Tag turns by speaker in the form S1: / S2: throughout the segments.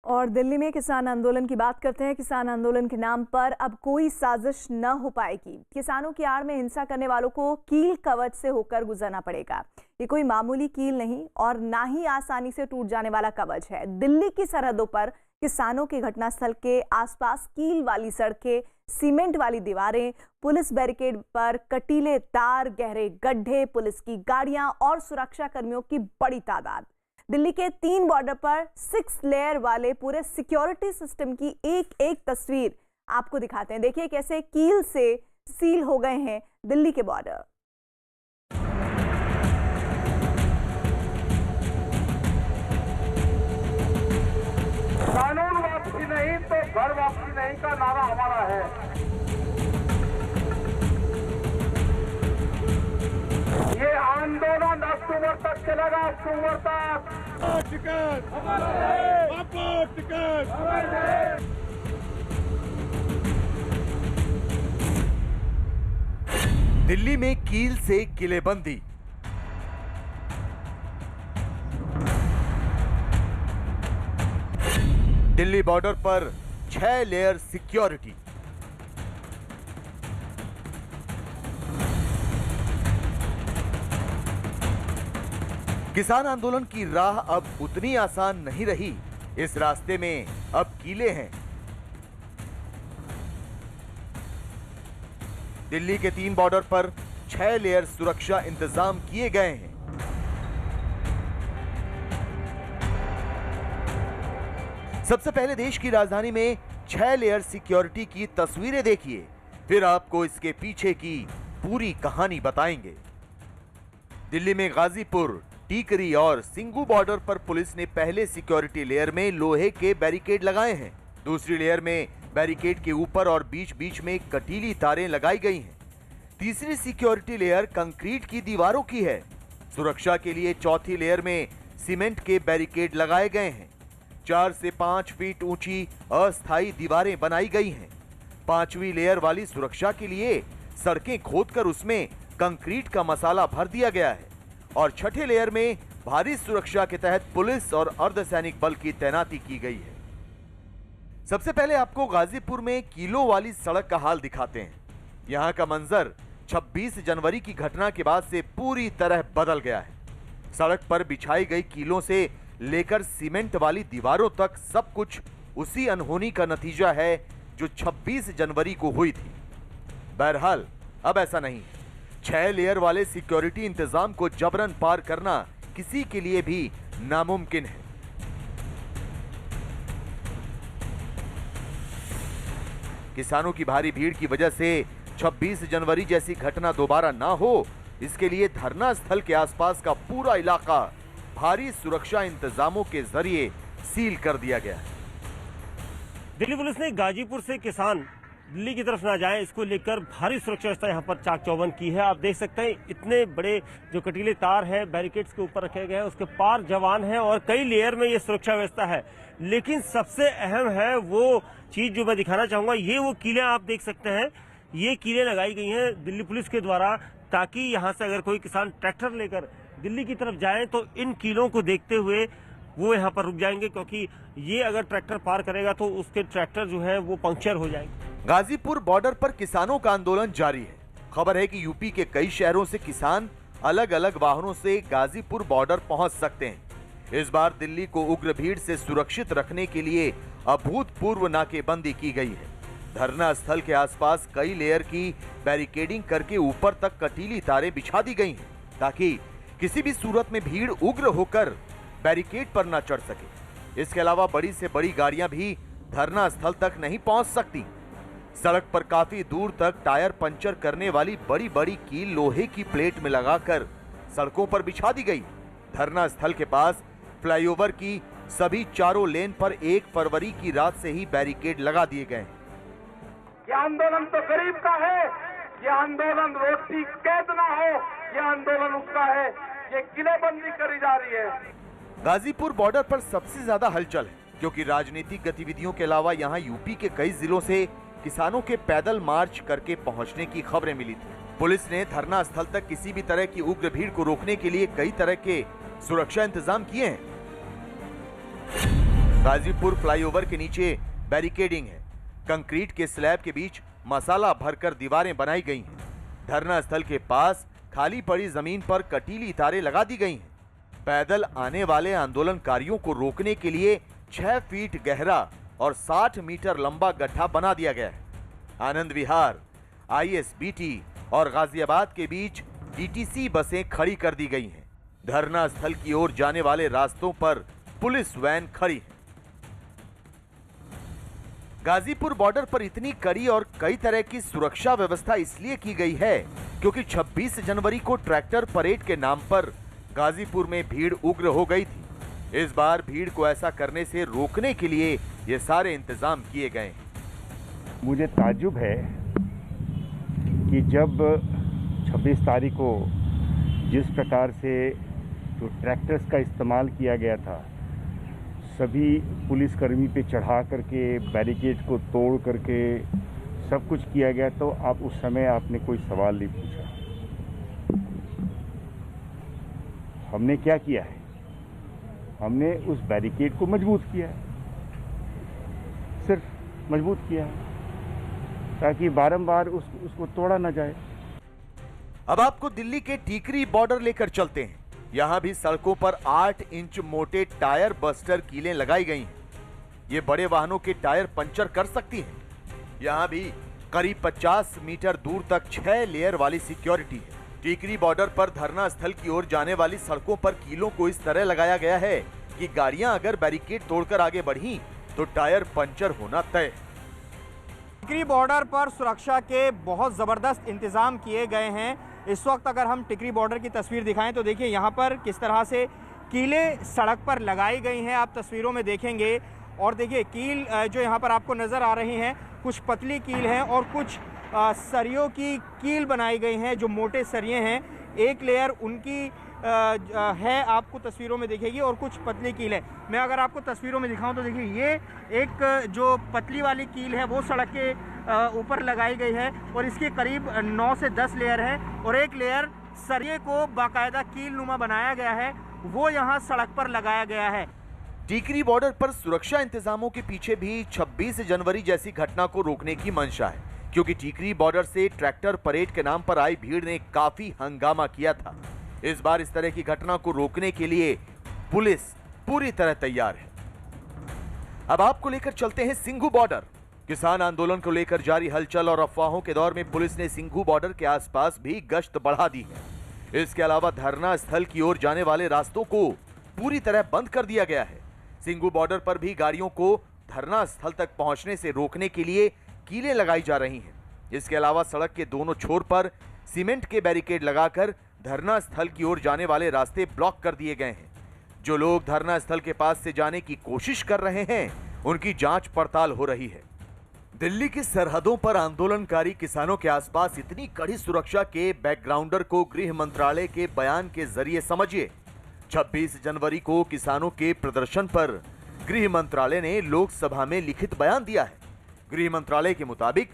S1: और दिल्ली में किसान आंदोलन की बात करते हैं। किसान आंदोलन के नाम पर अब कोई साजिश न हो पाएगी। किसानों की आड़ में हिंसा करने वालों को कील कवच से होकर गुजरना पड़ेगा। ये कोई मामूली कील नहीं और ना ही आसानी से टूट जाने वाला कवच है। दिल्ली की सरहदों पर किसानों के घटनास्थल के आसपास कील वाली सड़कें, सीमेंट वाली दीवारें, पुलिस बैरिकेड पर कटीले तार, गहरे गड्ढे, पुलिस की गाड़ियां और सुरक्षा कर्मियों की बड़ी तादाद। दिल्ली के 3 बॉर्डर पर 6 लेयर वाले पूरे सिक्योरिटी सिस्टम की एक एक तस्वीर आपको दिखाते हैं। देखिए कैसे कील से सील हो गए हैं दिल्ली के बॉर्डर।
S2: कानून वापसी नहीं तो घर वापसी नहीं का नारा हमारा है। ये आंदोलन अक्टूबर तक चलेगा। अक्टूबर तक टिकट आपको टिकट।
S3: दिल्ली में कील से किलेबंदी। दिल्ली बॉर्डर पर 6 लेयर सिक्योरिटी। किसान आंदोलन की राह अब उतनी आसान नहीं रही। इस रास्ते में अब कीले हैं। दिल्ली के 3 बॉर्डर पर 6 लेयर सुरक्षा इंतजाम किए गए हैं। सबसे पहले देश की राजधानी में 6 लेयर सिक्योरिटी की तस्वीरें देखिए, फिर आपको इसके पीछे की पूरी कहानी बताएंगे। दिल्ली में गाजीपुर, टीकरी और सिंगू बॉर्डर पर पुलिस ने पहले सिक्योरिटी लेयर में लोहे के बैरिकेड लगाए हैं। दूसरी लेयर में बैरिकेड के ऊपर और बीच बीच में कटीली तारें लगाई गई हैं। तीसरी सिक्योरिटी लेयर कंक्रीट की दीवारों की है। सुरक्षा के लिए चौथी लेयर में सीमेंट के बैरिकेड लगाए गए हैं। 4 से 5 फीट ऊंची अस्थायी दीवारें बनाई गई हैं। 5वीं लेयर वाली सुरक्षा के लिए सड़कें खोदकर उसमें कंक्रीट का मसाला भर दिया गया है और 6ठे लेयर में भारी सुरक्षा के तहत पुलिस और अर्धसैनिक बल की तैनाती की गई है। सबसे पहले आपको गाजीपुर में कीलों वाली सड़क का हाल दिखाते हैं। यहां का मंजर 26 जनवरी की घटना के बाद से पूरी तरह बदल गया है। सड़क पर बिछाई गई कीलों से लेकर सीमेंट वाली दीवारों तक सब कुछ उसी अनहोनी का नतीजा है जो 26 जनवरी को हुई थी। बहरहाल अब ऐसा नहीं है। 6 लेयर वाले सिक्योरिटी इंतजाम को जबरन पार करना किसी के लिए भी नामुमकिन है। किसानों की भारी भीड़ की वजह से 26 जनवरी जैसी घटना दोबारा ना हो, इसके लिए धरना स्थल के आसपास का पूरा इलाका भारी सुरक्षा इंतजामों के जरिए सील कर दिया गया है।
S4: दिल्ली पुलिस ने गाजीपुर से किसान दिल्ली की तरफ ना जाए, इसको लेकर भारी सुरक्षा व्यवस्था यहाँ पर चाक चौबंद की है। आप देख सकते हैं इतने बड़े जो कटीले तार है बैरिकेड्स के ऊपर रखे गए हैं, उसके पार जवान है और कई लेयर में ये सुरक्षा व्यवस्था है। लेकिन सबसे अहम है वो चीज जो मैं दिखाना चाहूंगा, ये वो कीलें आप देख सकते हैं। ये कीलें लगाई गई हैं दिल्ली पुलिस के द्वारा ताकि यहाँ से अगर कोई किसान ट्रैक्टर लेकर दिल्ली की तरफ जाए तो इन कीलों को देखते हुए वो यहाँ पर रुक जाएंगे, क्योंकि ये अगर ट्रैक्टर पार करेगा तो उसके ट्रैक्टर जो है वो पंक्चर हो जाएंगे।
S3: गाजीपुर बॉर्डर पर किसानों का आंदोलन जारी है। खबर है कि यूपी के कई शहरों से किसान अलग अलग वाहनों से गाजीपुर बॉर्डर पहुंच सकते हैं। इस बार दिल्ली को उग्र भीड़ से सुरक्षित रखने के लिए अभूतपूर्व नाकेबंदी की गई है। धरना स्थल के आसपास कई लेयर की बैरिकेडिंग करके ऊपर तक कटीली तारें बिछा दी गई हैं ताकि किसी भी सूरत में भीड़ उग्र होकर बैरिकेड पर न चढ़ सके। इसके अलावा बड़ी से बड़ी गाड़ियां भी धरना स्थल तक नहीं पहुंच सकती। सड़क पर काफी दूर तक टायर पंचर करने वाली बड़ी बड़ी कील लोहे की प्लेट में लगाकर सड़कों पर बिछा दी गई। धरना स्थल के पास फ्लाईओवर की सभी चारों लेन पर 1 फरवरी की रात से ही बैरिकेड लगा दिए गए।
S2: ये आंदोलन तो गरीब का है, ये आंदोलन रोटी कैद ना हो, ये आंदोलन उसका है। ये किलेबंदी करी जा रही है।
S3: गाजीपुर बॉर्डर पर सबसे ज्यादा हलचल है क्योंकि राजनीतिक गतिविधियों के अलावा यहाँ यूपी के कई जिलों से किसानों के पैदल मार्च करके पहुंचने की खबरें मिली थी। पुलिस ने धरना स्थल तक किसी भी तरह की उग्र भीड़ को रोकने के लिए कई तरह के सुरक्षा इंतजाम किए हैं। गाजीपुर फ्लाईओवर के नीचे बैरिकेडिंग है। कंक्रीट के स्लैब के बीच मसाला भरकर दीवारें बनाई गई हैं। धरना स्थल के पास खाली पड़ी जमीन पर कटीली तारें लगा दी गई हैं। पैदल आने वाले आंदोलनकारियों को रोकने के लिए 6 फीट गहरा और 60 मीटर लंबा गड्ढा बना दिया गया है। आनंद विहार, ISBT और गाजियाबाद के बीच DTC बसें खड़ी कर दी गई हैं। धरना स्थल की ओर जाने वाले रास्तों पर पुलिस वैन खड़ी है। गाजीपुर बॉर्डर पर इतनी कड़ी और कई तरह की सुरक्षा व्यवस्था इसलिए की गई है क्योंकि 26 जनवरी को ट्रैक्टर परेड के नाम पर गाजीपुर में भीड़ उग्र हो गई थी। इस बार भीड़ को ऐसा करने से रोकने के लिए ये सारे इंतजाम किए गए हैं।
S5: मुझे ताज्जुब है कि जब 26 तारीख को जिस प्रकार से जो ट्रैक्टर्स का इस्तेमाल किया गया था, सभी पुलिसकर्मी पे चढ़ा करके बैरिकेड को तोड़ करके सब कुछ किया गया, तो आप उस समय आपने कोई सवाल नहीं पूछा। हमने क्या किया है? हमने उस बैरिकेड को मजबूत किया है, सिर्फ मजबूत किया है ताकि बारंबार उसको तोड़ा ना जाए।
S3: अब आपको दिल्ली के टीकरी बॉर्डर लेकर चलते हैं। यहां भी सड़कों पर 8 इंच मोटे टायर बस्टर कीलें लगाई गई हैं। ये बड़े वाहनों के टायर पंचर कर सकती हैं। यहां भी करीब 50 मीटर दूर तक 6 लेयर वाली सिक्योरिटी है। टीकरी बॉर्डर पर धरना स्थल की ओर जाने वाली सड़कों पर कीलों को इस तरह लगाया गया है कि गाड़ियां अगर बैरिकेड तोड़कर आगे बढ़ी तो टायर पंचर होना तय।
S6: टिकरी बॉर्डर पर सुरक्षा के बहुत ज़बरदस्त इंतज़ाम किए गए हैं। इस वक्त अगर हम टिकरी बॉर्डर की तस्वीर दिखाएं तो देखिए यहाँ पर किस तरह से कीले सड़क पर लगाई गई हैं, आप तस्वीरों में देखेंगे। और देखिए कील जो यहाँ पर आपको नज़र आ रही हैं, कुछ पतली कील हैं और कुछ सरियों की कील बनाई गई हैं जो मोटे सरिये हैं। एक लेयर उनकी है, आपको तस्वीरों में दिखेगी, और कुछ पतली कील है। मैं अगर आपको तस्वीरों में दिखाऊं तो देखिए ये एक जो पतली वाली कील है वो सड़क के ऊपर लगाई गई है और इसके करीब 9 से 10 लेयर है और एक लेयर सरिये को बाकायदा कील नुमा बनाया गया है, वो यहाँ सड़क पर लगाया गया है।
S3: टीकरी बॉर्डर पर सुरक्षा इंतजामों के पीछे भी 26 जनवरी जैसी घटना को रोकने की मंशा है, क्योंकि टीकरी बॉर्डर से ट्रैक्टर परेड के नाम पर आई भीड़ ने काफी हंगामा किया था। इस बार इस तरह की घटना को रोकने के लिए पुलिस पूरी तरह तैयार है। अब आपको लेकर चलते हैं सिंघू बॉर्डर। किसान आंदोलन को लेकर जारी हलचल और अफवाहों के दौर में पुलिस ने सिंघू बॉर्डर के आसपास भी गश्त बढ़ा दी है। इसके अलावा धरना स्थल की ओर जाने वाले रास्तों को पूरी तरह बंद कर दिया गया है। सिंघू बॉर्डर पर भी गाड़ियों को धरना स्थल तक पहुंचने से रोकने के लिए कीलें लगाई जा रही हैं। इसके अलावा सड़क के दोनों छोर पर सीमेंट के बैरिकेड लगाकर धरना स्थल की ओर जाने वाले रास्ते ब्लॉक कर दिए गए हैं। जो लोग धरना स्थल के पास से जाने की कोशिश कर रहे हैं, उनकी जांच पड़ताल हो रही है। दिल्ली की सरहदों पर आंदोलनकारी किसानों के आसपास इतनी कड़ी सुरक्षा के बैकग्राउंडर को गृह मंत्रालय के बयान के जरिए समझिए। 26 जनवरी को किसानों के प्रदर्शन पर गृह मंत्रालय ने लोकसभा में लिखित बयान दिया है। गृह मंत्रालय के मुताबिक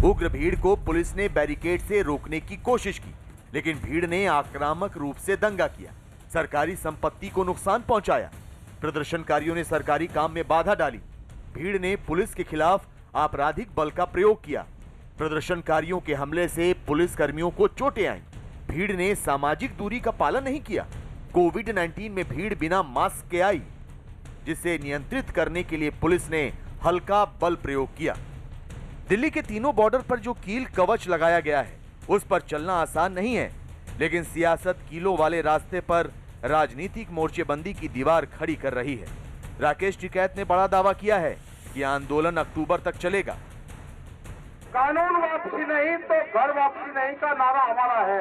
S3: उग्र भीड़ को पुलिस ने बैरिकेड से रोकने की कोशिश की, लेकिन भीड़ ने आक्रामक रूप से दंगा किया, सरकारी संपत्ति को नुकसान पहुंचाया। प्रदर्शनकारियों ने सरकारी काम में बाधा डाली। भीड़ ने पुलिस के खिलाफ आपराधिक बल का प्रयोग किया। प्रदर्शनकारियों के हमले से पुलिस कर्मियों को चोटें आईं। भीड़ ने सामाजिक दूरी का पालन नहीं किया। कोविड-19 में भीड़ बिना मास्क के आई, जिसे नियंत्रित करने के लिए पुलिस ने हल्का बल प्रयोग किया। दिल्ली के तीनों बॉर्डर पर जो कील कवच लगाया गया है, उस पर चलना आसान नहीं है, लेकिन सियासत कीलों वाले रास्ते पर राजनीतिक मोर्चेबंदी की दीवार खड़ी कर रही है। राकेश टिकैत ने बड़ा दावा किया है कि आंदोलन अक्टूबर तक चलेगा।
S2: कानून वापसी नहीं तो घर वापसी नहीं का नारा हमारा है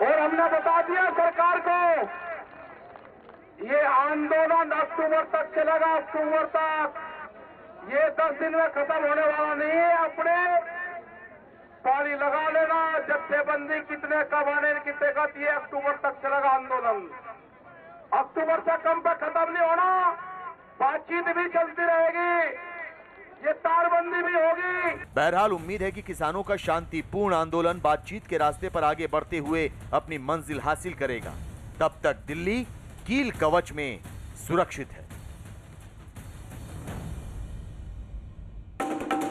S2: और हमने बता दिया सरकार को ये आंदोलन अक्टूबर तक चलेगा। अक्टूबर तक, ये 10 दिन में खत्म होने वाला नहीं है। अपने ताली लगा लेना, जत्थेबंदी कितने कब आने कितने का, ये अक्टूबर तक चलेगा आंदोलन। अक्टूबर से कम पे खत्म नहीं होना। बातचीत भी चलती रहेगी, ये तारबंदी भी होगी।
S3: बहरहाल उम्मीद है कि किसानों का शांतिपूर्ण आंदोलन बातचीत के रास्ते पर आगे बढ़ते हुए अपनी मंजिल हासिल करेगा। तब तक दिल्ली कील कवच में सुरक्षित है।